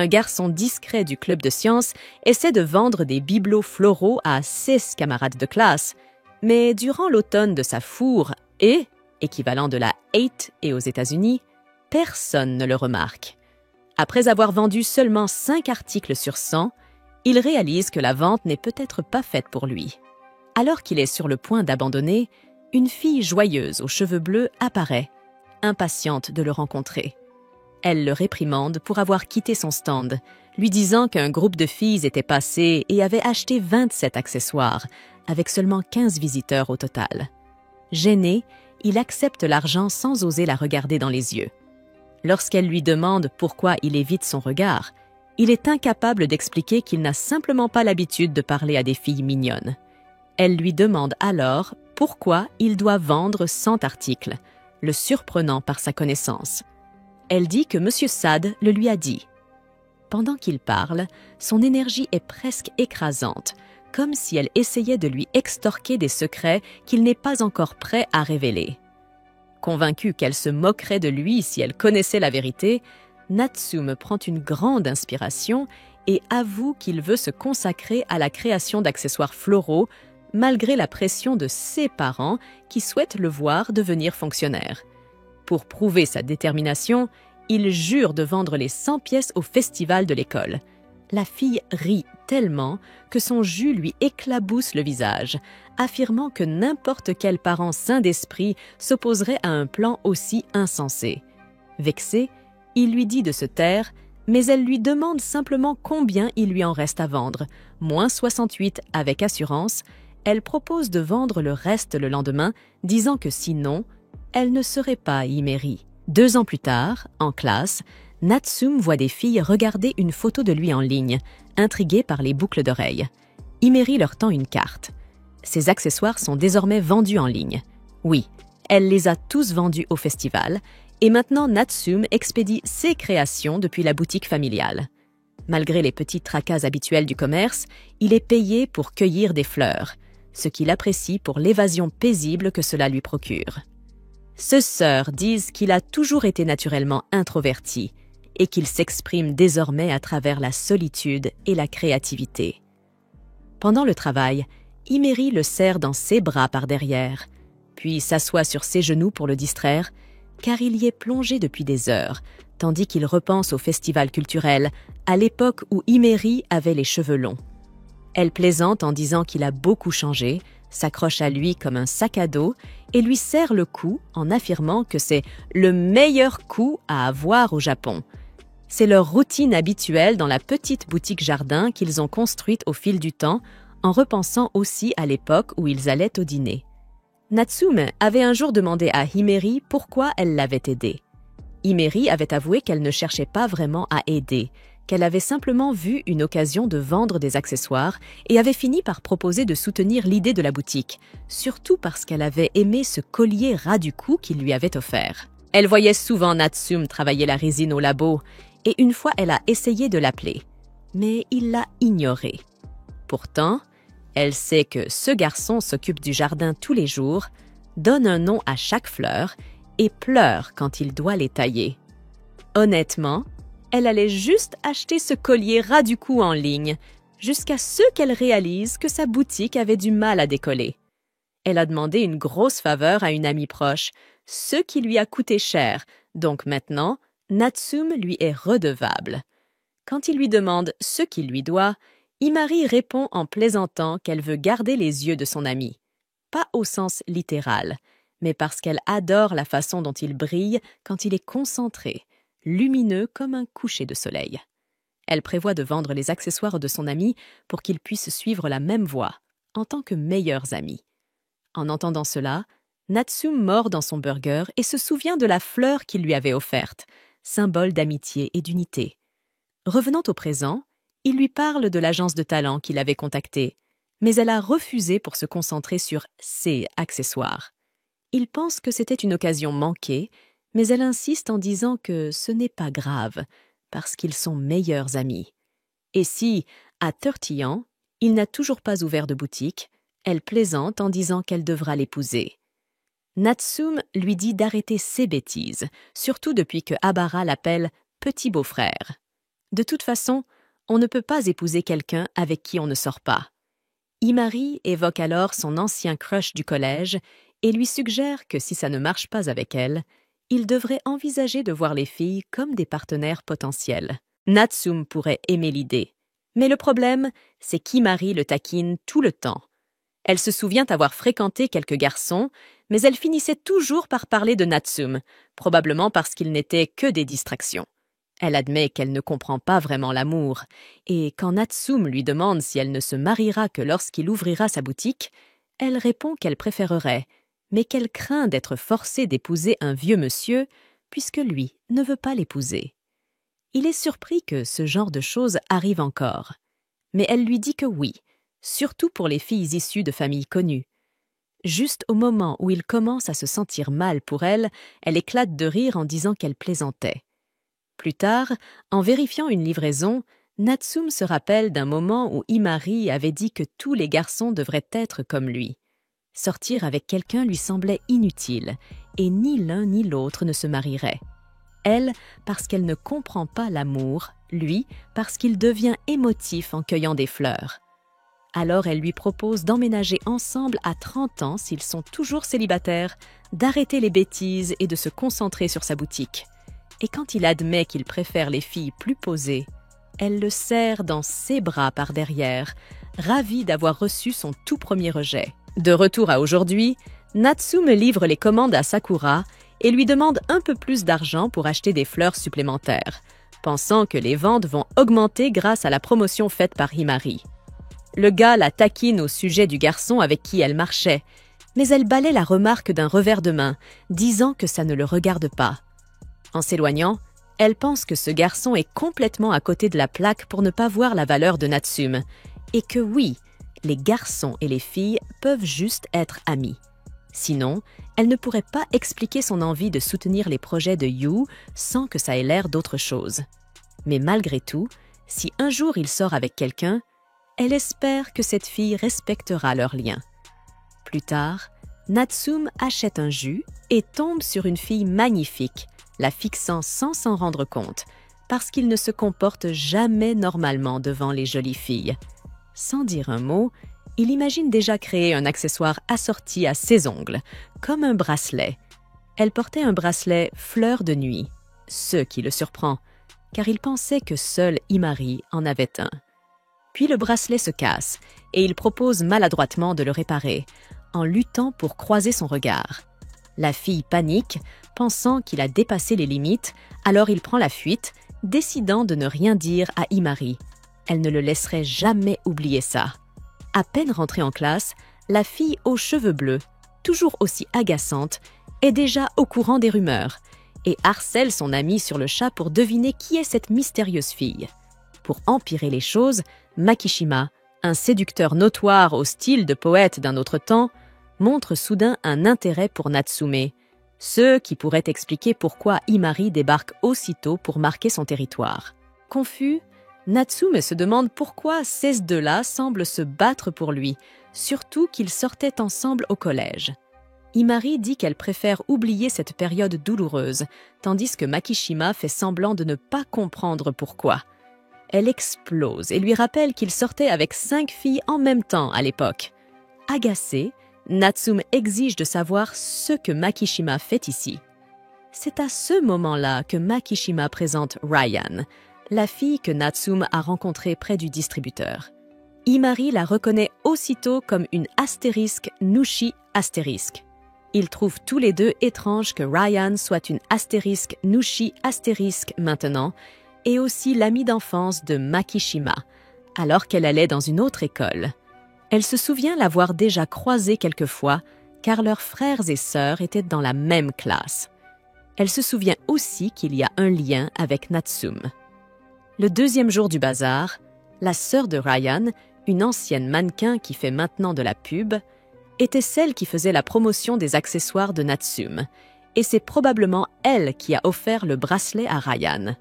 Un garçon discret du club de sciences essaie de vendre des bibelots floraux à 6 camarades de classe, mais durant l'automne de sa fourre et, équivalent de la hate et aux États-Unis, personne ne le remarque. Après avoir vendu seulement 5 articles sur 100, il réalise que la vente n'est peut-être pas faite pour lui. Alors qu'il est sur le point d'abandonner, une fille joyeuse aux cheveux bleus apparaît, impatiente de le rencontrer. Elle le réprimande pour avoir quitté son stand, lui disant qu'un groupe de filles était passé et avait acheté 27 accessoires, avec seulement 15 visiteurs au total. Gêné, il accepte l'argent sans oser la regarder dans les yeux. Lorsqu'elle lui demande pourquoi il évite son regard, il est incapable d'expliquer qu'il n'a simplement pas l'habitude de parler à des filles mignonnes. Elle lui demande alors pourquoi il doit vendre 100 articles, le surprenant par sa connaissance. Elle dit que M. Sade le lui a dit. Pendant qu'il parle, son énergie est presque écrasante, comme si elle essayait de lui extorquer des secrets qu'il n'est pas encore prêt à révéler. Convaincue qu'elle se moquerait de lui si elle connaissait la vérité, Natsume prend une grande inspiration et avoue qu'il veut se consacrer à la création d'accessoires floraux, malgré la pression de ses parents qui souhaitent le voir devenir fonctionnaire. Pour prouver sa détermination, il jure de vendre les 100 pièces au festival de l'école. La fille rit tellement que son jus lui éclabousse le visage, affirmant que n'importe quel parent sain d'esprit s'opposerait à un plan aussi insensé. Vexé, il lui dit de se taire, mais elle lui demande simplement combien il lui en reste à vendre, moins 68 avec assurance. Elle propose de vendre le reste le lendemain, disant que sinon, elle ne serait pas Himeri. 2 ans plus tard, en classe, Natsume voit des filles regarder une photo de lui en ligne, intriguées par les boucles d'oreilles. Himeri leur tend une carte. Ces accessoires sont désormais vendus en ligne. Oui, elle les a tous vendus au festival, et maintenant Natsume expédie ses créations depuis la boutique familiale. Malgré les petits tracas habituels du commerce, il est payé pour cueillir des fleurs, ce qu'il apprécie pour l'évasion paisible que cela lui procure. Ses sœurs disent qu'il a toujours été naturellement introverti et qu'il s'exprime désormais à travers la solitude et la créativité. Pendant le travail, Himeri le serre dans ses bras par derrière, puis s'assoit sur ses genoux pour le distraire, car il y est plongé depuis des heures, tandis qu'il repense au festival culturel, à l'époque où Himeri avait les cheveux longs. Elle plaisante en disant qu'il a beaucoup changé, s'accroche à lui comme un sac à dos et lui serre le cou en affirmant que c'est le meilleur coup à avoir au Japon. C'est leur routine habituelle dans la petite boutique jardin qu'ils ont construite au fil du temps, en repensant aussi à l'époque où ils allaient au dîner. Natsume avait un jour demandé à Himeri pourquoi elle l'avait aidé. Himeri avait avoué qu'elle ne cherchait pas vraiment à aider, qu'elle avait simplement vu une occasion de vendre des accessoires et avait fini par proposer de soutenir l'idée de la boutique, surtout parce qu'elle avait aimé ce collier ras du cou qu'il lui avait offert. Elle voyait souvent Natsume travailler la résine au labo, et une fois elle a essayé de l'appeler, mais il l'a ignorée. Pourtant, elle sait que ce garçon s'occupe du jardin tous les jours, donne un nom à chaque fleur et pleure quand il doit les tailler. Honnêtement, elle allait juste acheter ce collier ras du cou en ligne, jusqu'à ce qu'elle réalise que sa boutique avait du mal à décoller. Elle a demandé une grosse faveur à une amie proche, ce qui lui a coûté cher, donc maintenant, Natsume lui est redevable. Quand il lui demande ce qu'il lui doit, Himari répond en plaisantant qu'elle veut garder les yeux de son ami. Pas au sens littéral, mais parce qu'elle adore la façon dont il brille quand il est concentré, lumineux comme un coucher de soleil. Elle prévoit de vendre les accessoires de son ami pour qu'ils puissent suivre la même voie, en tant que meilleurs amis. En entendant cela, Natsume mord dans son burger et se souvient de la fleur qu'il lui avait offerte, symbole d'amitié et d'unité. Revenant au présent, il lui parle de l'agence de talent qu'il avait contactée, mais elle a refusé pour se concentrer sur ses accessoires. Il pense que c'était une occasion manquée, mais elle insiste en disant que ce n'est pas grave, parce qu'ils sont meilleurs amis. Et si, à 30 ans, il n'a toujours pas ouvert de boutique, elle plaisante en disant qu'elle devra l'épouser. Natsume lui dit d'arrêter ses bêtises, surtout depuis que Habara l'appelle « petit beau-frère ». De toute façon, on ne peut pas épouser quelqu'un avec qui on ne sort pas. Himari évoque alors son ancien crush du collège et lui suggère que si ça ne marche pas avec elle, il devrait envisager de voir les filles comme des partenaires potentiels. Natsume pourrait aimer l'idée. Mais le problème, c'est qu'Himari le taquine tout le temps. Elle se souvient avoir fréquenté quelques garçons, mais elle finissait toujours par parler de Natsume, probablement parce qu'ils n'étaient que des distractions. Elle admet qu'elle ne comprend pas vraiment l'amour, et quand Natsume lui demande si elle ne se mariera que lorsqu'il ouvrira sa boutique, elle répond qu'elle préférerait, mais qu'elle craint d'être forcée d'épouser un vieux monsieur, puisque lui ne veut pas l'épouser. Il est surpris que ce genre de choses arrive encore, mais elle lui dit que oui, surtout pour les filles issues de familles connues. Juste au moment où il commence à se sentir mal pour elle, elle éclate de rire en disant qu'elle plaisantait. Plus tard, en vérifiant une livraison, Natsume se rappelle d'un moment où Himari avait dit que tous les garçons devraient être comme lui. Sortir avec quelqu'un lui semblait inutile, et ni l'un ni l'autre ne se marierait. Elle, parce qu'elle ne comprend pas l'amour, lui, parce qu'il devient émotif en cueillant des fleurs. Alors elle lui propose d'emménager ensemble à 30 ans s'ils sont toujours célibataires, d'arrêter les bêtises et de se concentrer sur sa boutique. Et quand il admet qu'il préfère les filles plus posées, elle le serre dans ses bras par derrière, ravie d'avoir reçu son tout premier rejet. De retour à aujourd'hui, Natsume livre les commandes à Sakura et lui demande un peu plus d'argent pour acheter des fleurs supplémentaires, pensant que les ventes vont augmenter grâce à la promotion faite par Himari. Le gars la taquine au sujet du garçon avec qui elle marchait, mais elle balaie la remarque d'un revers de main, disant que ça ne le regarde pas. En s'éloignant, elle pense que ce garçon est complètement à côté de la plaque pour ne pas voir la valeur de Natsume, et que oui, les garçons et les filles peuvent juste être amis. Sinon, elle ne pourrait pas expliquer son envie de soutenir les projets de Yu sans que ça ait l'air d'autre chose. Mais malgré tout, si un jour il sort avec quelqu'un, elle espère que cette fille respectera leur lien. Plus tard, Natsume achète un jus et tombe sur une fille magnifique, la fixant sans s'en rendre compte, parce qu'il ne se comporte jamais normalement devant les jolies filles. Sans dire un mot, il imagine déjà créer un accessoire assorti à ses ongles, comme un bracelet. Elle portait un bracelet fleur de nuit, ce qui le surprend, car il pensait que seul Himari en avait un. Puis le bracelet se casse, et il propose maladroitement de le réparer, en luttant pour croiser son regard. La fille panique, pensant qu'il a dépassé les limites, alors il prend la fuite, décidant de ne rien dire à Himari. Elle ne le laisserait jamais oublier ça. À peine rentrée en classe, la fille aux cheveux bleus, toujours aussi agaçante, est déjà au courant des rumeurs et harcèle son amie sur le chat pour deviner qui est cette mystérieuse fille. Pour empirer les choses, Makishima, un séducteur notoire au style de poète d'un autre temps, montre soudain un intérêt pour Natsume, ce qui pourrait expliquer pourquoi Himari débarque aussitôt pour marquer son territoire. Confus, Natsume se demande pourquoi ces deux-là semblent se battre pour lui, surtout qu'ils sortaient ensemble au collège. Himari dit qu'elle préfère oublier cette période douloureuse, tandis que Makishima fait semblant de ne pas comprendre pourquoi. Elle explose et lui rappelle qu'il sortait avec 5 filles en même temps à l'époque. Agacée, Natsume exige de savoir ce que Makishima fait ici. C'est à ce moment-là que Makishima présente Ryan, la fille que Natsume a rencontrée près du distributeur. Himari la reconnaît aussitôt comme une astérisque Nushi astérisque. Ils trouvent tous les deux étrange que Ryan soit une astérisque Nushi astérisque maintenant, et aussi l'amie d'enfance de Makishima, alors qu'elle allait dans une autre école. Elle se souvient l'avoir déjà croisée quelquefois, car leurs frères et sœurs étaient dans la même classe. Elle se souvient aussi qu'il y a un lien avec Natsume. Le deuxième jour du bazar, la sœur de Ryan, une ancienne mannequin qui fait maintenant de la pub, était celle qui faisait la promotion des accessoires de Natsume, et c'est probablement elle qui a offert le bracelet à Ryan.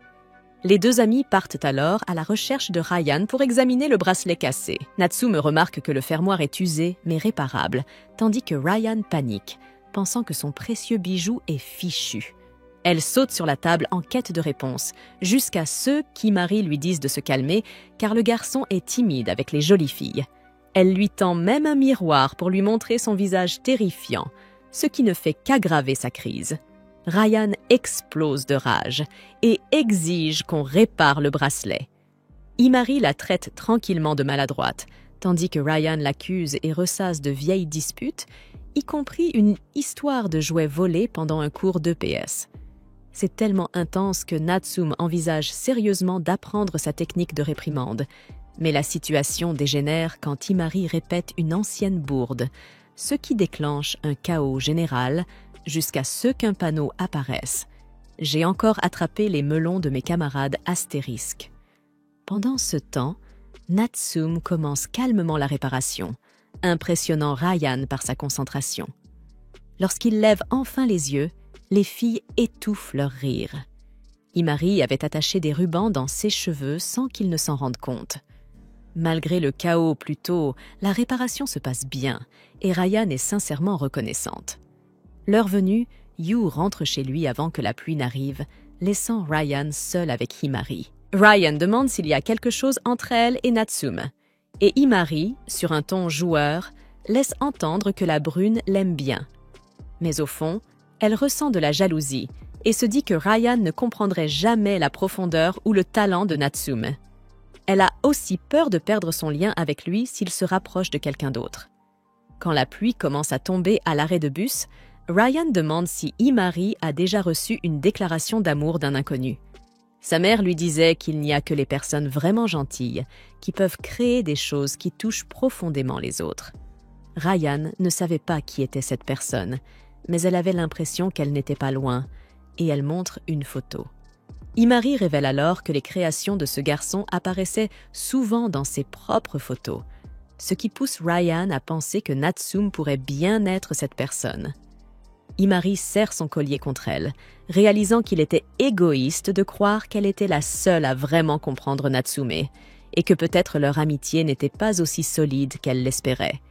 Les deux amis partent alors à la recherche de Ryan pour examiner le bracelet cassé. Natsume remarque que le fermoir est usé mais réparable, tandis que Ryan panique, pensant que son précieux bijou est fichu. Elle saute sur la table en quête de réponse, jusqu'à ce qu'Imari lui dise de se calmer, car le garçon est timide avec les jolies filles. Elle lui tend même un miroir pour lui montrer son visage terrifiant, ce qui ne fait qu'aggraver sa crise. Ryan explose de rage et exige qu'on répare le bracelet. Imari la traite tranquillement de maladroite, tandis que Ryan l'accuse et ressasse de vieilles disputes, y compris une histoire de jouets volés pendant un cours d'EPS. C'est tellement intense que Natsume envisage sérieusement d'apprendre sa technique de réprimande, mais la situation dégénère quand Imari répète une ancienne bourde, ce qui déclenche un chaos général jusqu'à ce qu'un panneau apparaisse. « J'ai encore attrapé les melons de mes camarades astérisques ». Pendant ce temps, Natsume commence calmement la réparation, impressionnant Ryan par sa concentration. Lorsqu'il lève enfin les yeux, les filles étouffent leur rire. Imari avait attaché des rubans dans ses cheveux sans qu'il ne s'en rende compte. Malgré le chaos plus tôt, la réparation se passe bien et Ryan est sincèrement reconnaissante. L'heure venue, Yu rentre chez lui avant que la pluie n'arrive, laissant Ryan seul avec Imari. Ryan demande s'il y a quelque chose entre elle et Natsume. Et Imari, sur un ton joueur, laisse entendre que la brune l'aime bien. Mais au fond, elle ressent de la jalousie et se dit que Ryan ne comprendrait jamais la profondeur ou le talent de Natsume. Elle a aussi peur de perdre son lien avec lui s'il se rapproche de quelqu'un d'autre. Quand la pluie commence à tomber à l'arrêt de bus, Ryan demande si Imari a déjà reçu une déclaration d'amour d'un inconnu. Sa mère lui disait qu'il n'y a que les personnes vraiment gentilles qui peuvent créer des choses qui touchent profondément les autres. Ryan ne savait pas qui était cette personne, mais elle avait l'impression qu'elle n'était pas loin, et elle montre une photo. Imari révèle alors que les créations de ce garçon apparaissaient souvent dans ses propres photos, ce qui pousse Ryan à penser que Natsume pourrait bien être cette personne. Imari serre son collier contre elle, réalisant qu'il était égoïste de croire qu'elle était la seule à vraiment comprendre Natsume, et que peut-être leur amitié n'était pas aussi solide qu'elle l'espérait.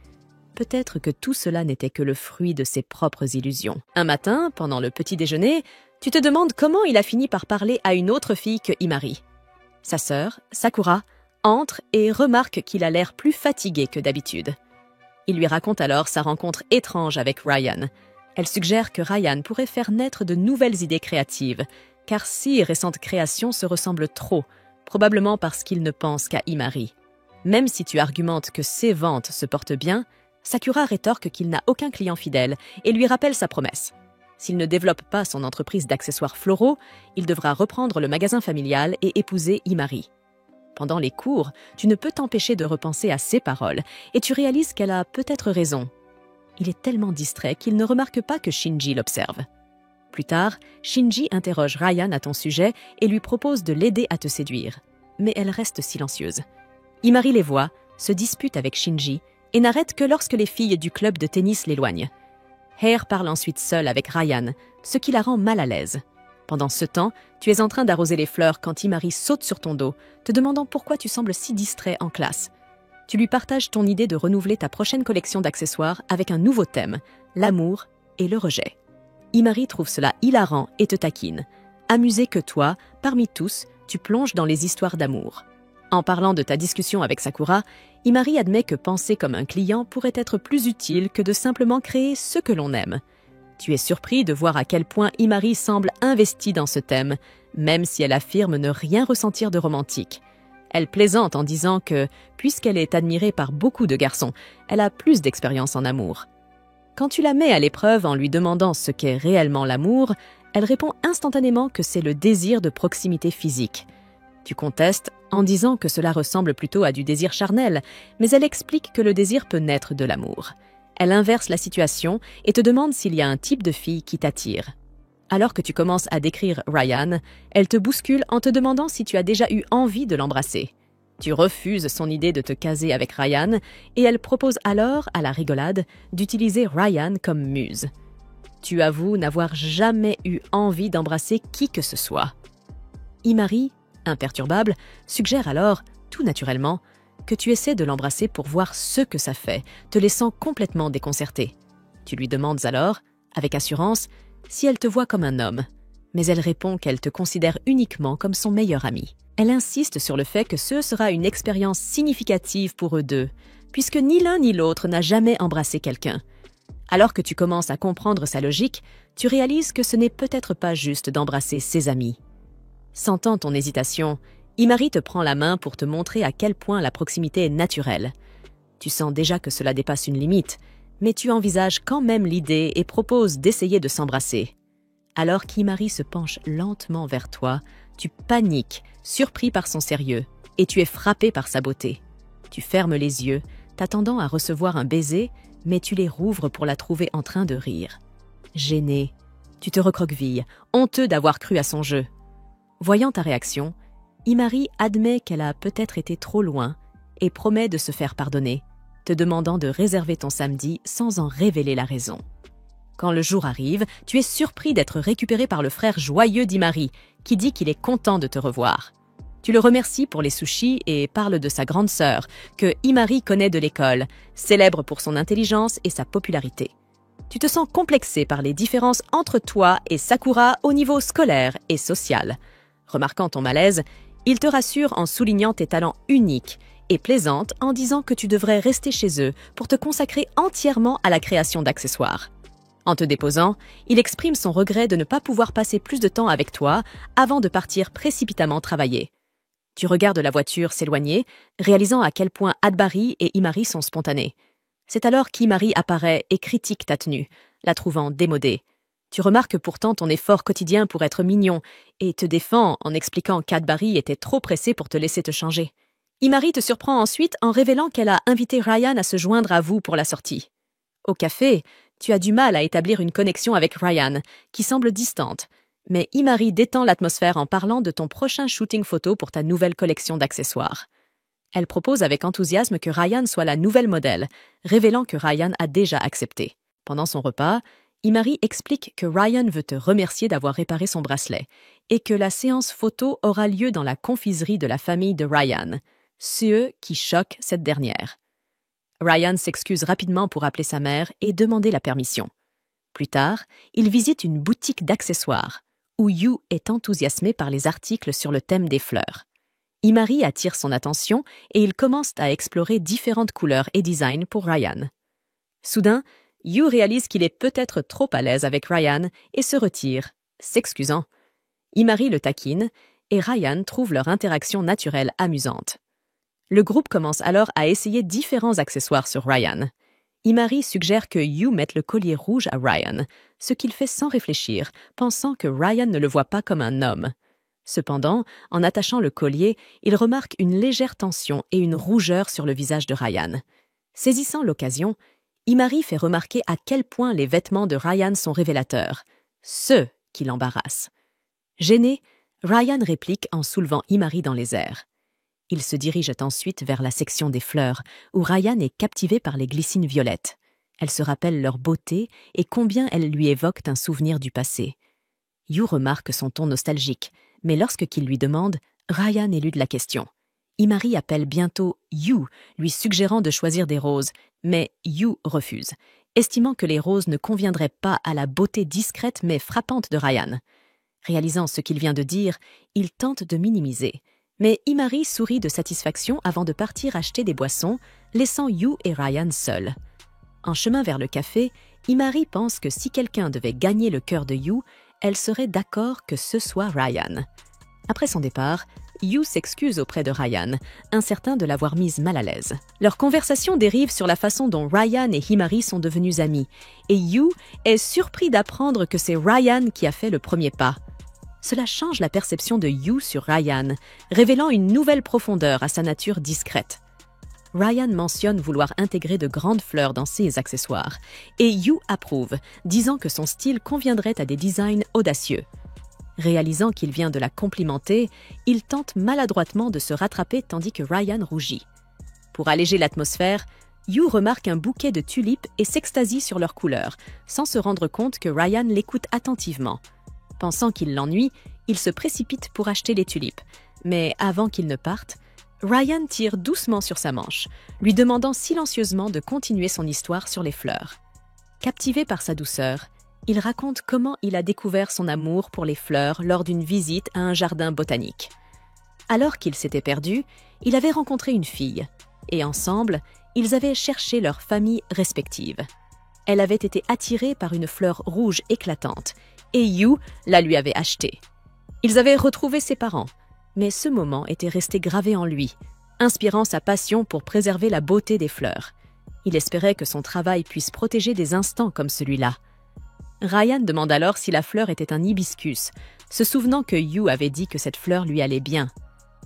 Peut-être que tout cela n'était que le fruit de ses propres illusions. Un matin, pendant le petit déjeuner, tu te demandes comment il a fini par parler à une autre fille que Imari. Sa sœur, Sakura, entre et remarque qu'il a l'air plus fatigué que d'habitude. Il lui raconte alors sa rencontre étrange avec Ryan. Elle suggère que Ryan pourrait faire naître de nouvelles idées créatives, car ses récentes créations se ressemblent trop, probablement parce qu'il ne pense qu'à Imari. Même si tu argumentes que ses ventes se portent bien, Sakura rétorque qu'il n'a aucun client fidèle et lui rappelle sa promesse. S'il ne développe pas son entreprise d'accessoires floraux, il devra reprendre le magasin familial et épouser Imari. Pendant les cours, tu ne peux t'empêcher de repenser à ses paroles et tu réalises qu'elle a peut-être raison. Il est tellement distrait qu'il ne remarque pas que Shinji l'observe. Plus tard, Shinji interroge Ryan à ton sujet et lui propose de l'aider à te séduire. Mais elle reste silencieuse. Imari les voit, se dispute avec Shinji et n'arrête que lorsque les filles du club de tennis l'éloignent. Hare parle ensuite seule avec Ryan, ce qui la rend mal à l'aise. Pendant ce temps, tu es en train d'arroser les fleurs quand Imari saute sur ton dos, te demandant pourquoi tu sembles si distrait en classe. Tu lui partages ton idée de renouveler ta prochaine collection d'accessoires avec un nouveau thème, l'amour et le rejet. Imari trouve cela hilarant et te taquine. Amusé que toi, parmi tous, tu plonges dans les histoires d'amour. En parlant de ta discussion avec Sakura, Imari admet que penser comme un client pourrait être plus utile que de simplement créer ce que l'on aime. Tu es surpris de voir à quel point Imari semble investie dans ce thème, même si elle affirme ne rien ressentir de romantique. Elle plaisante en disant que, puisqu'elle est admirée par beaucoup de garçons, elle a plus d'expérience en amour. Quand tu la mets à l'épreuve en lui demandant ce qu'est réellement l'amour, elle répond instantanément que c'est le désir de proximité physique. Tu contestes en disant que cela ressemble plutôt à du désir charnel, mais elle explique que le désir peut naître de l'amour. Elle inverse la situation et te demande s'il y a un type de fille qui t'attire. Alors que tu commences à décrire Ryan, elle te bouscule en te demandant si tu as déjà eu envie de l'embrasser. Tu refuses son idée de te caser avec Ryan et elle propose alors, à la rigolade, d'utiliser Ryan comme muse. Tu avoues n'avoir jamais eu envie d'embrasser qui que ce soit. Imari, imperturbable, suggère alors, tout naturellement, que tu essaies de l'embrasser pour voir ce que ça fait, te laissant complètement déconcerté. Tu lui demandes alors, avec assurance, si elle te voit comme un homme. Mais elle répond qu'elle te considère uniquement comme son meilleur ami. Elle insiste sur le fait que ce sera une expérience significative pour eux deux, puisque ni l'un ni l'autre n'a jamais embrassé quelqu'un. Alors que tu commences à comprendre sa logique, tu réalises que ce n'est peut-être pas juste d'embrasser ses amis. Sentant ton hésitation, Imari te prend la main pour te montrer à quel point la proximité est naturelle. Tu sens déjà que cela dépasse une limite, mais tu envisages quand même l'idée et proposes d'essayer de s'embrasser. Alors qu'Imari se penche lentement vers toi, tu paniques, surpris par son sérieux, et tu es frappé par sa beauté. Tu fermes les yeux, t'attendant à recevoir un baiser, mais tu les rouvres pour la trouver en train de rire. Gêné, tu te recroquevilles, honteux d'avoir cru à son jeu. Voyant ta réaction, Imari admet qu'elle a peut-être été trop loin et promet de se faire pardonner, te demandant de réserver ton samedi sans en révéler la raison. Quand le jour arrive, tu es surpris d'être récupéré par le frère joyeux d'Imari, qui dit qu'il est content de te revoir. Tu le remercies pour les sushis et parle de sa grande sœur, que Imari connaît de l'école, célèbre pour son intelligence et sa popularité. Tu te sens complexé par les différences entre toi et Sakura au niveau scolaire et social. Remarquant ton malaise, il te rassure en soulignant tes talents uniques et plaisante en disant que tu devrais rester chez eux pour te consacrer entièrement à la création d'accessoires. En te déposant, il exprime son regret de ne pas pouvoir passer plus de temps avec toi avant de partir précipitamment travailler. Tu regardes la voiture s'éloigner, réalisant à quel point Adbari et Imari sont spontanés. C'est alors qu'Imari apparaît et critique ta tenue, la trouvant démodée. Tu remarques pourtant ton effort quotidien pour être mignon et te défends en expliquant qu'Adbari était trop pressé pour te laisser te changer. Imari te surprend ensuite en révélant qu'elle a invité Ryan à se joindre à vous pour la sortie. Au café, tu as du mal à établir une connexion avec Ryan, qui semble distante, mais Imari détend l'atmosphère en parlant de ton prochain shooting photo pour ta nouvelle collection d'accessoires. Elle propose avec enthousiasme que Ryan soit la nouvelle modèle, révélant que Ryan a déjà accepté. Pendant son repas, Imari explique que Ryan veut te remercier d'avoir réparé son bracelet et que la séance photo aura lieu dans la confiserie de la famille de Ryan, ce qui choque cette dernière. Ryan s'excuse rapidement pour appeler sa mère et demander la permission. Plus tard, il visite une boutique d'accessoires, où Yu est enthousiasmé par les articles sur le thème des fleurs. Imari attire son attention et ils commencent à explorer différentes couleurs et designs pour Ryan. Soudain, Yu réalise qu'il est peut-être trop à l'aise avec Ryan et se retire, s'excusant. Imari le taquine et Ryan trouve leur interaction naturelle amusante. Le groupe commence alors à essayer différents accessoires sur Ryan. Imari suggère que Yu mette le collier rouge à Ryan, ce qu'il fait sans réfléchir, pensant que Ryan ne le voit pas comme un homme. Cependant, en attachant le collier, il remarque une légère tension et une rougeur sur le visage de Ryan. Saisissant l'occasion, Imari fait remarquer à quel point les vêtements de Ryan sont révélateurs, ceux qui l'embarrassent. Gêné, Ryan réplique en soulevant Imari dans les airs. Ils se dirigent ensuite vers la section des fleurs, où Ryan est captivé par les glycines violettes. Elle se rappelle leur beauté et combien elles lui évoquent un souvenir du passé. Yu remarque son ton nostalgique, mais lorsqu'il lui demande, Ryan élude la question. Imari appelle bientôt Yu, lui suggérant de choisir des roses, mais Yu refuse, estimant que les roses ne conviendraient pas à la beauté discrète mais frappante de Ryan. Réalisant ce qu'il vient de dire, il tente de minimiser. Mais Imari sourit de satisfaction avant de partir acheter des boissons, laissant Yu et Ryan seuls. En chemin vers le café, Imari pense que si quelqu'un devait gagner le cœur de Yu, elle serait d'accord que ce soit Ryan. Après son départ, Yu s'excuse auprès de Ryan, incertain de l'avoir mise mal à l'aise. Leur conversation dérive sur la façon dont Ryan et Imari sont devenus amis, et Yu est surpris d'apprendre que c'est Ryan qui a fait le premier pas. Cela change la perception de Yu sur Ryan, révélant une nouvelle profondeur à sa nature discrète. Ryan mentionne vouloir intégrer de grandes fleurs dans ses accessoires, et Yu approuve, disant que son style conviendrait à des designs audacieux. Réalisant qu'il vient de la complimenter, il tente maladroitement de se rattraper tandis que Ryan rougit. Pour alléger l'atmosphère, Yu remarque un bouquet de tulipes et s'extasie sur leurs couleurs, sans se rendre compte que Ryan l'écoute attentivement. Pensant qu'il l'ennuie, il se précipite pour acheter les tulipes. Mais avant qu'il ne parte, Ryan tire doucement sur sa manche, lui demandant silencieusement de continuer son histoire sur les fleurs. Captivé par sa douceur, Il raconte comment il a découvert son amour pour les fleurs lors d'une visite à un jardin botanique. Alors qu'il s'était perdu, il avait rencontré une fille, et ensemble, ils avaient cherché leurs familles respectives. Elle avait été attirée par une fleur rouge éclatante, et Yu la lui avait achetée. Ils avaient retrouvé ses parents, mais ce moment était resté gravé en lui, inspirant sa passion pour préserver la beauté des fleurs. Il espérait que son travail puisse protéger des instants comme celui-là. Ryan demande alors si la fleur était un hibiscus, se souvenant que Yu avait dit que cette fleur lui allait bien.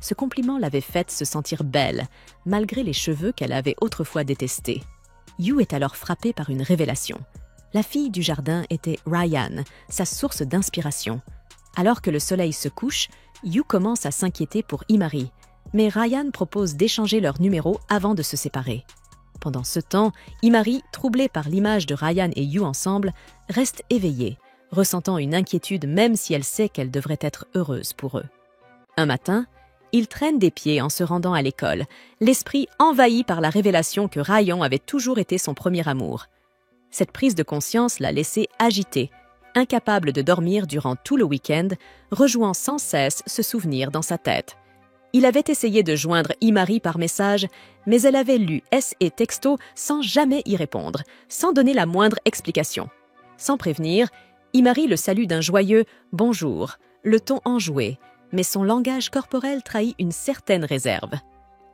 Ce compliment l'avait faite se sentir belle, malgré les cheveux qu'elle avait autrefois détestés. Yu est alors frappé par une révélation. La fille du jardin était Ryan, sa source d'inspiration. Alors que le soleil se couche, Yu commence à s'inquiéter pour Imari, mais Ryan propose d'échanger leurs numéros avant de se séparer. Pendant ce temps, Imari, troublée par l'image de Ryan et Yu ensemble, reste éveillée, ressentant une inquiétude même si elle sait qu'elle devrait être heureuse pour eux. Un matin, il traîne des pieds en se rendant à l'école, l'esprit envahi par la révélation que Ryan avait toujours été son premier amour. Cette prise de conscience l'a laissé agité, incapable de dormir durant tout le week-end, rejouant sans cesse ce souvenir dans sa tête. Il avait essayé de joindre Imari par message, mais elle avait lu et texto sans jamais y répondre, sans donner la moindre explication. Sans prévenir, Imari le salue d'un joyeux « bonjour », le ton enjoué, mais son langage corporel trahit une certaine réserve.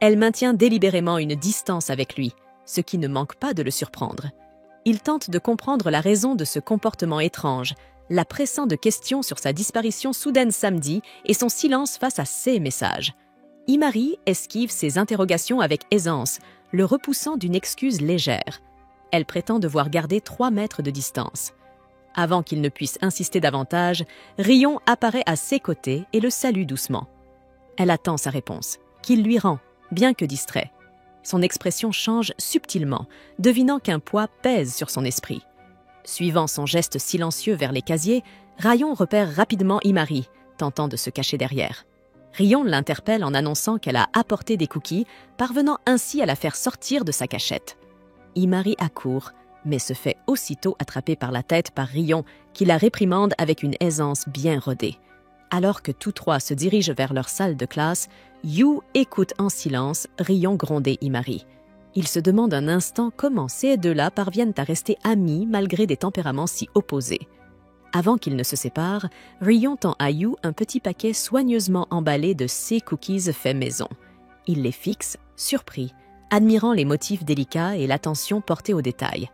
Elle maintient délibérément une distance avec lui, ce qui ne manque pas de le surprendre. Il tente de comprendre la raison de ce comportement étrange, la pressant de questions sur sa disparition soudaine samedi et son silence face à ses messages. Imari esquive ses interrogations avec aisance, le repoussant d'une excuse légère. Elle prétend devoir garder 3 mètres de distance. Avant qu'il ne puisse insister davantage, Ryan apparaît à ses côtés et le salue doucement. Elle attend sa réponse, qu'il lui rend, bien que distrait. Son expression change subtilement, devinant qu'un poids pèse sur son esprit. Suivant son geste silencieux vers les casiers, Ryan repère rapidement Imari, tentant de se cacher derrière. Ryan l'interpelle en annonçant qu'elle a apporté des cookies, parvenant ainsi à la faire sortir de sa cachette. Imari accourt, mais se fait aussitôt attraper par la tête par Ryan, qui la réprimande avec une aisance bien rodée. Alors que tous trois se dirigent vers leur salle de classe, Yu écoute en silence Ryan gronder Imari. Il se demande un instant comment ces deux-là parviennent à rester amis malgré des tempéraments si opposés. Avant qu'ils ne se séparent, Ryan tend à Yu un petit paquet soigneusement emballé de ses cookies faits maison. Il les fixe, surpris, admirant les motifs délicats et l'attention portée aux détails.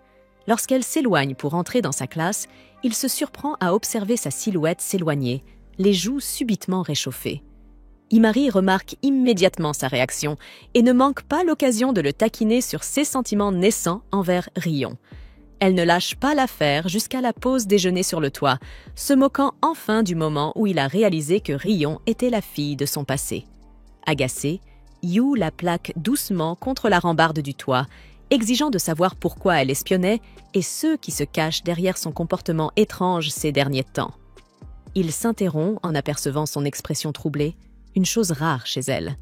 Lorsqu'elle s'éloigne pour entrer dans sa classe, il se surprend à observer sa silhouette s'éloigner, les joues subitement réchauffées. Imari remarque immédiatement sa réaction et ne manque pas l'occasion de le taquiner sur ses sentiments naissants envers Ryan. Elle ne lâche pas l'affaire jusqu'à la pause déjeuner sur le toit, se moquant enfin du moment où il a réalisé que Ryan était la fille de son passé. Agacé, Yu la plaque doucement contre la rambarde du toit, exigeant de savoir pourquoi elle espionnait et ceux qui se cachent derrière son comportement étrange ces derniers temps. Il s'interrompt en apercevant son expression troublée, une chose rare chez elle.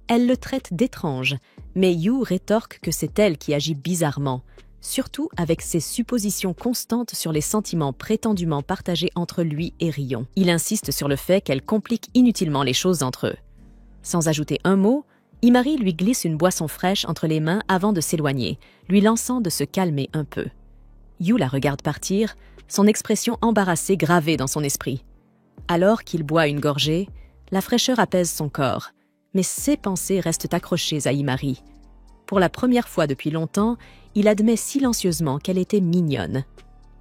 Elle le traite d'étrange, mais Yu rétorque que c'est elle qui agit bizarrement, surtout avec ses suppositions constantes sur les sentiments prétendument partagés entre lui et Ryan. Il insiste sur le fait qu'elle complique inutilement les choses entre eux. Sans ajouter un mot, Imari lui glisse une boisson fraîche entre les mains avant de s'éloigner, lui lançant de se calmer un peu. Yu la regarde partir, son expression embarrassée gravée dans son esprit. Alors qu'il boit une gorgée, la fraîcheur apaise son corps, mais ses pensées restent accrochées à Imari. Pour la première fois depuis longtemps, il admet silencieusement qu'elle était mignonne.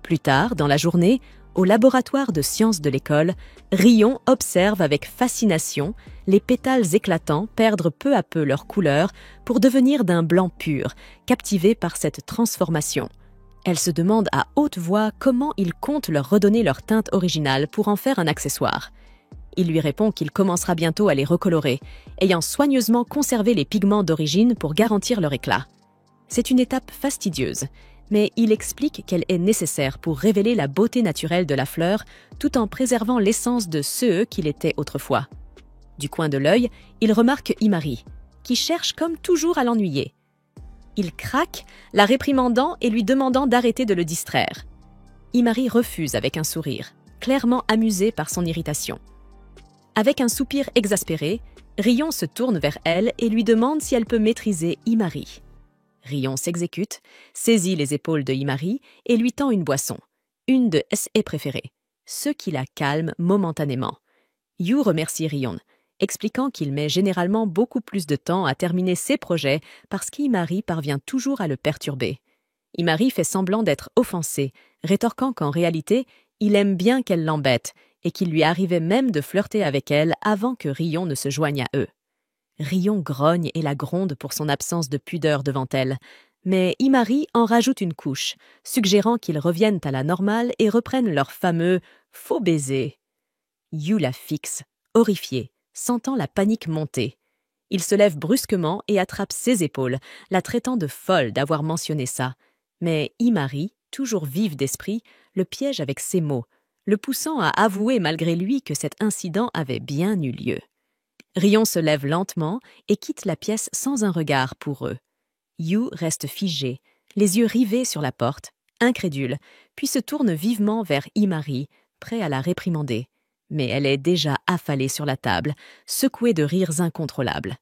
Plus tard, dans la journée, au laboratoire de sciences de l'école, Ryan observe avec fascination les pétales éclatants perdre peu à peu leur couleur pour devenir d'un blanc pur, captivée par cette transformation. Elle se demande à haute voix comment il compte leur redonner leur teinte originale pour en faire un accessoire. Il lui répond qu'il commencera bientôt à les recolorer, ayant soigneusement conservé les pigments d'origine pour garantir leur éclat. C'est une étape fastidieuse, mais il explique qu'elle est nécessaire pour révéler la beauté naturelle de la fleur tout en préservant l'essence de ce qu'il était autrefois. Du coin de l'œil, il remarque Imari, qui cherche comme toujours à l'ennuyer. Il craque, la réprimandant et lui demandant d'arrêter de le distraire. Imari refuse avec un sourire, clairement amusée par son irritation. Avec un soupir exaspéré, Rion se tourne vers elle et lui demande si elle peut maîtriser Imari. Rion s'exécute, saisit les épaules de Imari et lui tend une boisson, une de ses préférées, ce qui la calme momentanément. Yu remercie Rion, expliquant qu'il met généralement beaucoup plus de temps à terminer ses projets parce qu'Imari parvient toujours à le perturber. Imari fait semblant d'être offensé, rétorquant qu'en réalité, il aime bien qu'elle l'embête et qu'il lui arrivait même de flirter avec elle avant que Rion ne se joigne à eux. Rion grogne et la gronde pour son absence de pudeur devant elle, mais Imari en rajoute une couche, suggérant qu'ils reviennent à la normale et reprennent leur fameux « faux baiser ». Yu la fixe, horrifié, sentant la panique monter. Il se lève brusquement et attrape ses épaules, la traitant de folle d'avoir mentionné ça. Mais Imari, toujours vive d'esprit, le piège avec ses mots, le poussant à avouer malgré lui que cet incident avait bien eu lieu. Rion se lève lentement et quitte la pièce sans un regard pour eux. Yu reste figé, les yeux rivés sur la porte, incrédule, puis se tourne vivement vers Imari, prêt à la réprimander. Mais elle est déjà affalée sur la table, secouée de rires incontrôlables.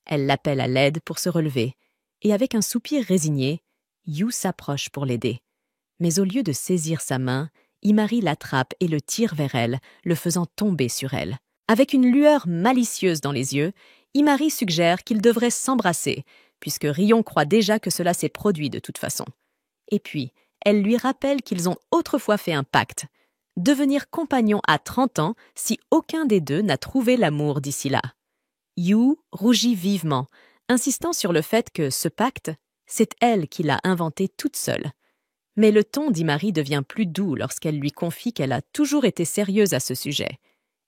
Elle l'appelle à l'aide pour se relever, et avec un soupir résigné, Yu s'approche pour l'aider. Mais au lieu de saisir sa main, Imari l'attrape et le tire vers elle, le faisant tomber sur elle. Avec une lueur malicieuse dans les yeux, Imari suggère qu'ils devraient s'embrasser, puisque Rion croit déjà que cela s'est produit de toute façon. Et puis, elle lui rappelle qu'ils ont autrefois fait un pacte, devenir compagnons à 30 ans si aucun des deux n'a trouvé l'amour d'ici là. Yu rougit vivement, insistant sur le fait que ce pacte, c'est elle qui l'a inventé toute seule. Mais le ton d'Imari devient plus doux lorsqu'elle lui confie qu'elle a toujours été sérieuse à ce sujet.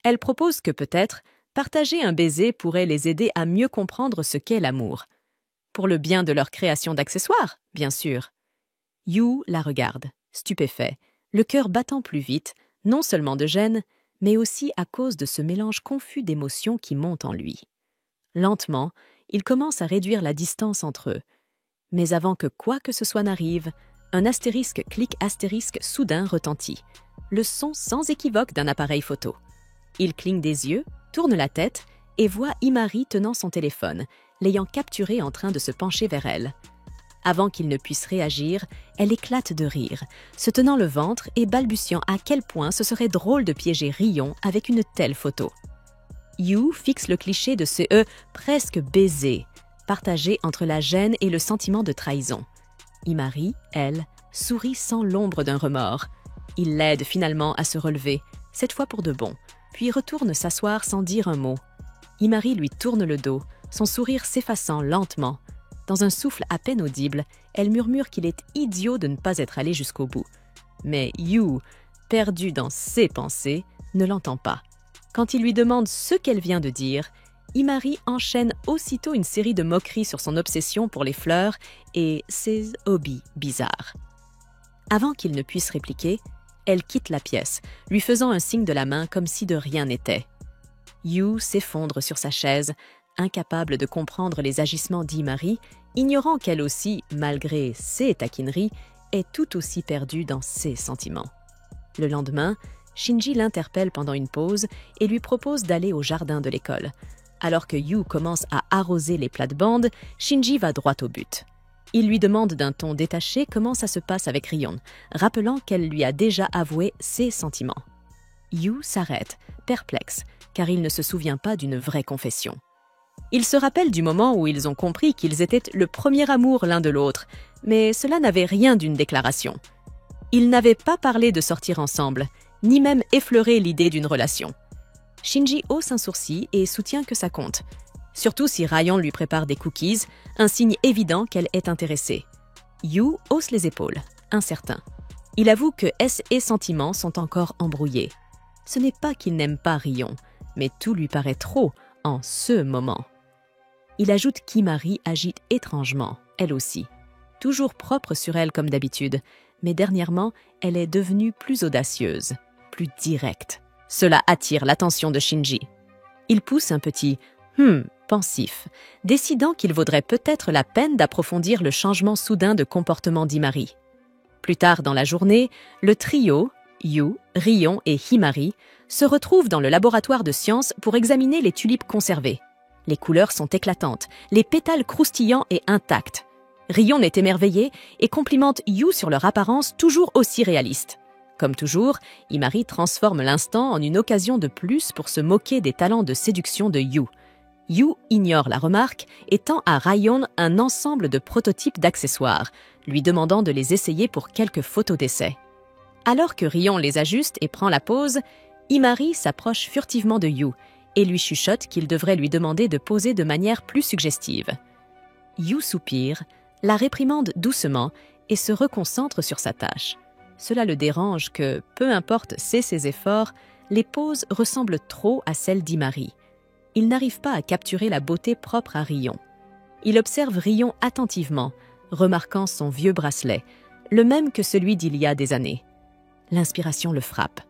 Elle propose que peut-être partager un baiser pourrait les aider à mieux comprendre ce qu'est l'amour. Pour le bien de leur création d'accessoires, bien sûr. Yu la regarde, stupéfait, le cœur battant plus vite, non seulement de gêne, mais aussi à cause de ce mélange confus d'émotions qui monte en lui. Lentement, il commence à réduire la distance entre eux. Mais avant que quoi que ce soit n'arrive, un astérisque clic astérisque soudain retentit, le son sans équivoque d'un appareil photo. Il cligne des yeux, tourne la tête et voit Imari tenant son téléphone, l'ayant capturé en train de se pencher vers elle. Avant qu'il ne puisse réagir, elle éclate de rire, se tenant le ventre et balbutiant à quel point ce serait drôle de piéger Rion avec une telle photo. Yu fixe le cliché de ce « presque baiser », partagé entre la gêne et le sentiment de trahison. Imari, elle, sourit sans l'ombre d'un remords. Il l'aide finalement à se relever, cette fois pour de bon, puis retourne s'asseoir sans dire un mot. Imari lui tourne le dos, son sourire s'effaçant lentement. Dans un souffle à peine audible, elle murmure qu'il est idiot de ne pas être allé jusqu'au bout. Mais Yu, perdu dans ses pensées, ne l'entend pas. Quand il lui demande ce qu'elle vient de dire, Imari enchaîne aussitôt une série de moqueries sur son obsession pour les fleurs et ses hobbies bizarres. Avant qu'il ne puisse répliquer, elle quitte la pièce, lui faisant un signe de la main comme si de rien n'était. Yu s'effondre sur sa chaise, incapable de comprendre les agissements d'Imari, ignorant qu'elle aussi, malgré ses taquineries, est tout aussi perdue dans ses sentiments. Le lendemain, Shinji l'interpelle pendant une pause et lui propose d'aller au jardin de l'école. Alors que Yu commence à arroser les plates-bandes, Shinji va droit au but. Il lui demande d'un ton détaché comment ça se passe avec Rion, rappelant qu'elle lui a déjà avoué ses sentiments. Yu s'arrête, perplexe, car il ne se souvient pas d'une vraie confession. Il se rappelle du moment où ils ont compris qu'ils étaient le premier amour l'un de l'autre, mais cela n'avait rien d'une déclaration. Ils n'avaient pas parlé de sortir ensemble, ni même effleuré l'idée d'une relation. Shinji hausse un sourcil et soutient que ça compte, surtout si Rion lui prépare des cookies, un signe évident qu'elle est intéressée. Yu hausse les épaules, incertain. Il avoue que ses sentiments sont encore embrouillés. Ce n'est pas qu'il n'aime pas Rion, mais tout lui paraît trop en ce moment. Il ajoute qu'Imari agit étrangement, elle aussi. Toujours propre sur elle comme d'habitude, mais dernièrement, elle est devenue plus audacieuse, plus directe. Cela attire l'attention de Shinji. Il pousse un petit « pensif, décidant qu'il vaudrait peut-être la peine d'approfondir le changement soudain de comportement d'Imari. Plus tard dans la journée, le trio, Yu, Rion et Himari, se retrouvent dans le laboratoire de sciences pour examiner les tulipes conservées. Les couleurs sont éclatantes, les pétales croustillants et intacts. Rion est émerveillé et complimente Yu sur leur apparence toujours aussi réaliste. Comme toujours, Himari transforme l'instant en une occasion de plus pour se moquer des talents de séduction de Yu. Yu ignore la remarque et tend à Rion un ensemble de prototypes d'accessoires, lui demandant de les essayer pour quelques photos d'essai. Alors que Rion les ajuste et prend la pose, Himari s'approche furtivement de Yu et lui chuchote qu'il devrait lui demander de poser de manière plus suggestive. Yu soupire, la réprimande doucement et se reconcentre sur sa tâche. Cela le dérange que, peu importe ses efforts, les poses ressemblent trop à celles d'Himari. Il n'arrive pas à capturer la beauté propre à Rion. Il observe Rion attentivement, remarquant son vieux bracelet, le même que celui d'il y a des années. L'inspiration le frappe.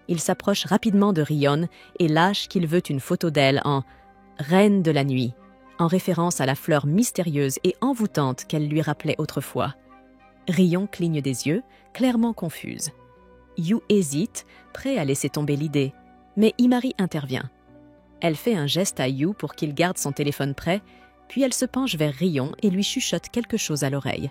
Il s'approche rapidement de Rion et lâche qu'il veut une photo d'elle en « Reine de la nuit », en référence à la fleur mystérieuse et envoûtante qu'elle lui rappelait autrefois. Rion cligne des yeux, clairement confuse. Yu hésite, prêt à laisser tomber l'idée, mais Himari intervient. Elle fait un geste à Yu pour qu'il garde son téléphone prêt, puis elle se penche vers Rion et lui chuchote quelque chose à l'oreille.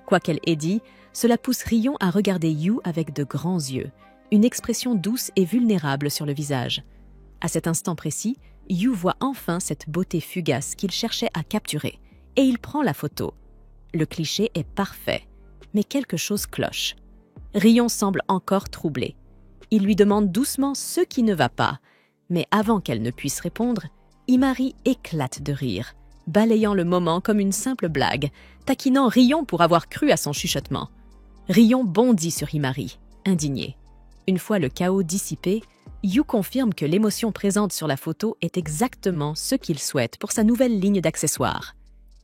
Quoi qu'elle ait dit, cela pousse Rion à regarder Yu avec de grands yeux, une expression douce et vulnérable sur le visage. À cet instant précis, Yu voit enfin cette beauté fugace qu'il cherchait à capturer, et il prend la photo. Le cliché est parfait, mais quelque chose cloche. Rion semble encore troublé. Il lui demande doucement ce qui ne va pas, mais avant qu'elle ne puisse répondre, Himari éclate de rire, balayant le moment comme une simple blague, taquinant Rion pour avoir cru à son chuchotement. Rion bondit sur Himari, indigné. Une fois le chaos dissipé, Yu confirme que l'émotion présente sur la photo est exactement ce qu'il souhaite pour sa nouvelle ligne d'accessoires.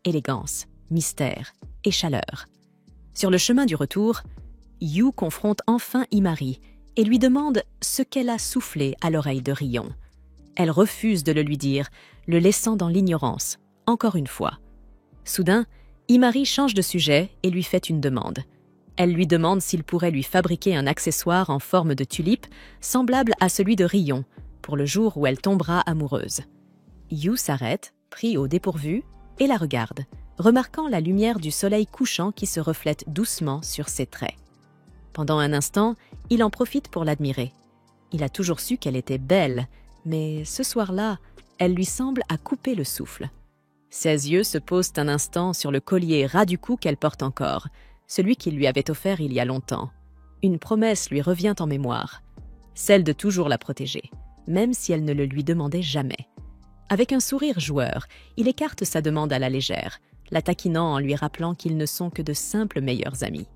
Élégance, mystère et chaleur. Sur le chemin du retour, Yu confronte enfin Himari et lui demande ce qu'elle a soufflé à l'oreille de Rion. Elle refuse de le lui dire, le laissant dans l'ignorance, encore une fois. Soudain, Himari change de sujet et lui fait une demande. Elle lui demande s'il pourrait lui fabriquer un accessoire en forme de tulipe, semblable à celui de Rion, pour le jour où elle tombera amoureuse. Yu s'arrête, pris au dépourvu, et la regarde, remarquant la lumière du soleil couchant qui se reflète doucement sur ses traits. Pendant un instant, il en profite pour l'admirer. Il a toujours su qu'elle était belle, mais ce soir-là, elle lui semble à couper le souffle. Ses yeux se posent un instant sur le collier ras du cou qu'elle porte encore, celui qu'il lui avait offert il y a longtemps. Une promesse lui revient en mémoire, celle de toujours la protéger, même si elle ne le lui demandait jamais. Avec un sourire joueur, il écarte sa demande à la légère, la taquinant en lui rappelant qu'ils ne sont que de simples meilleurs amis.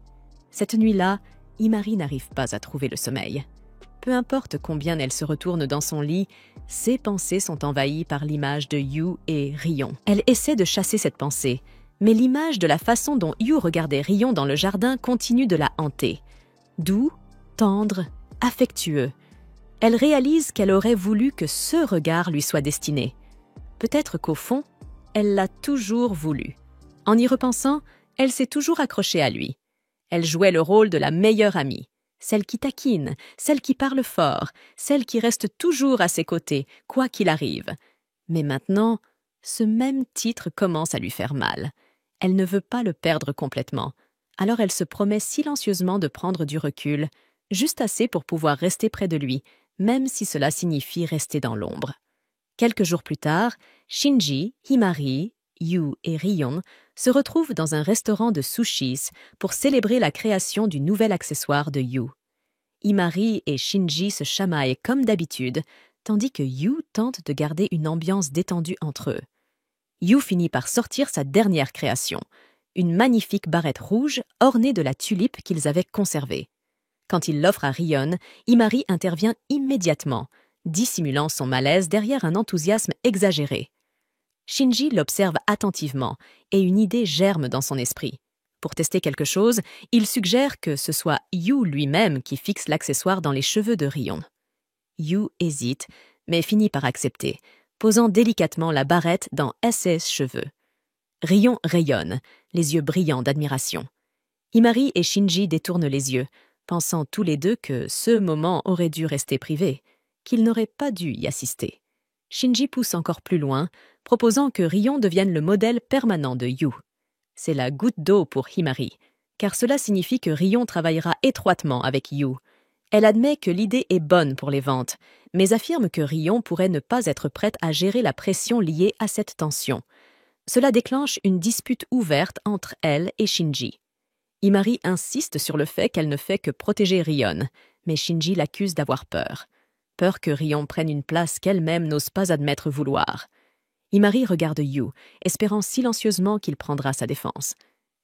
Cette nuit-là, Himari n'arrive pas à trouver le sommeil. Peu importe combien elle se retourne dans son lit, ses pensées sont envahies par l'image de Yu et Rion. Elle essaie de chasser cette pensée, mais l'image de la façon dont Yu regardait Rion dans le jardin continue de la hanter. Doux, tendre, affectueux. Elle réalise qu'elle aurait voulu que ce regard lui soit destiné. Peut-être qu'au fond, elle l'a toujours voulu. En y repensant, elle s'est toujours accrochée à lui. Elle jouait le rôle de la meilleure amie, celle qui taquine, celle qui parle fort, celle qui reste toujours à ses côtés, quoi qu'il arrive. Mais maintenant, ce même titre commence à lui faire mal. Elle ne veut pas le perdre complètement, alors elle se promet silencieusement de prendre du recul, juste assez pour pouvoir rester près de lui, même si cela signifie rester dans l'ombre. Quelques jours plus tard, Shinji, Himari, Yu et Rion se retrouvent dans un restaurant de sushis pour célébrer la création du nouvel accessoire de Yu. Himari et Shinji se chamaillent comme d'habitude, tandis que Yu tente de garder une ambiance détendue entre eux. Yu finit par sortir sa dernière création, une magnifique barrette rouge ornée de la tulipe qu'ils avaient conservée. Quand il l'offre à Rion, Himari intervient immédiatement, dissimulant son malaise derrière un enthousiasme exagéré. Shinji l'observe attentivement et une idée germe dans son esprit. Pour tester quelque chose, il suggère que ce soit Yu lui-même qui fixe l'accessoire dans les cheveux de Rion. Yu hésite, mais finit par accepter, posant délicatement la barrette dans ses cheveux. Rion rayonne, les yeux brillants d'admiration. Himari et Shinji détournent les yeux, pensant tous les deux que ce moment aurait dû rester privé, qu'ils n'auraient pas dû y assister. Shinji pousse encore plus loin, proposant que Rion devienne le modèle permanent de Yu. C'est la goutte d'eau pour Himari, car cela signifie que Rion travaillera étroitement avec Yu. Elle admet que l'idée est bonne pour les ventes, mais affirme que Rion pourrait ne pas être prête à gérer la pression liée à cette tension. Cela déclenche une dispute ouverte entre elle et Shinji. Himari insiste sur le fait qu'elle ne fait que protéger Rion, mais Shinji l'accuse d'avoir peur. Peur que Rion prenne une place qu'elle-même n'ose pas admettre vouloir. Himari regarde Yu, espérant silencieusement qu'il prendra sa défense.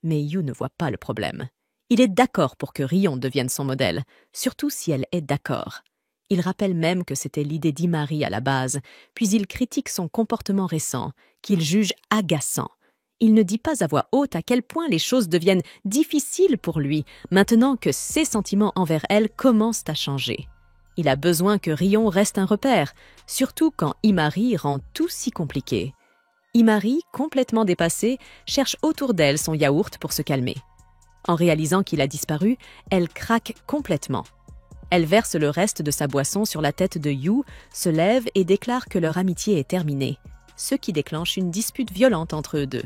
Mais Yu ne voit pas le problème. Il est d'accord pour que Rion devienne son modèle, surtout si elle est d'accord. Il rappelle même que c'était l'idée d'Himari à la base, puis il critique son comportement récent, qu'il juge agaçant. Il ne dit pas à voix haute à quel point les choses deviennent difficiles pour lui, maintenant que ses sentiments envers elle commencent à changer. Il a besoin que Rion reste un repère, surtout quand Himari rend tout si compliqué. Himari, complètement dépassée, cherche autour d'elle son yaourt pour se calmer. En réalisant qu'il a disparu, elle craque complètement. Elle verse le reste de sa boisson sur la tête de Yu, se lève et déclare que leur amitié est terminée, ce qui déclenche une dispute violente entre eux deux.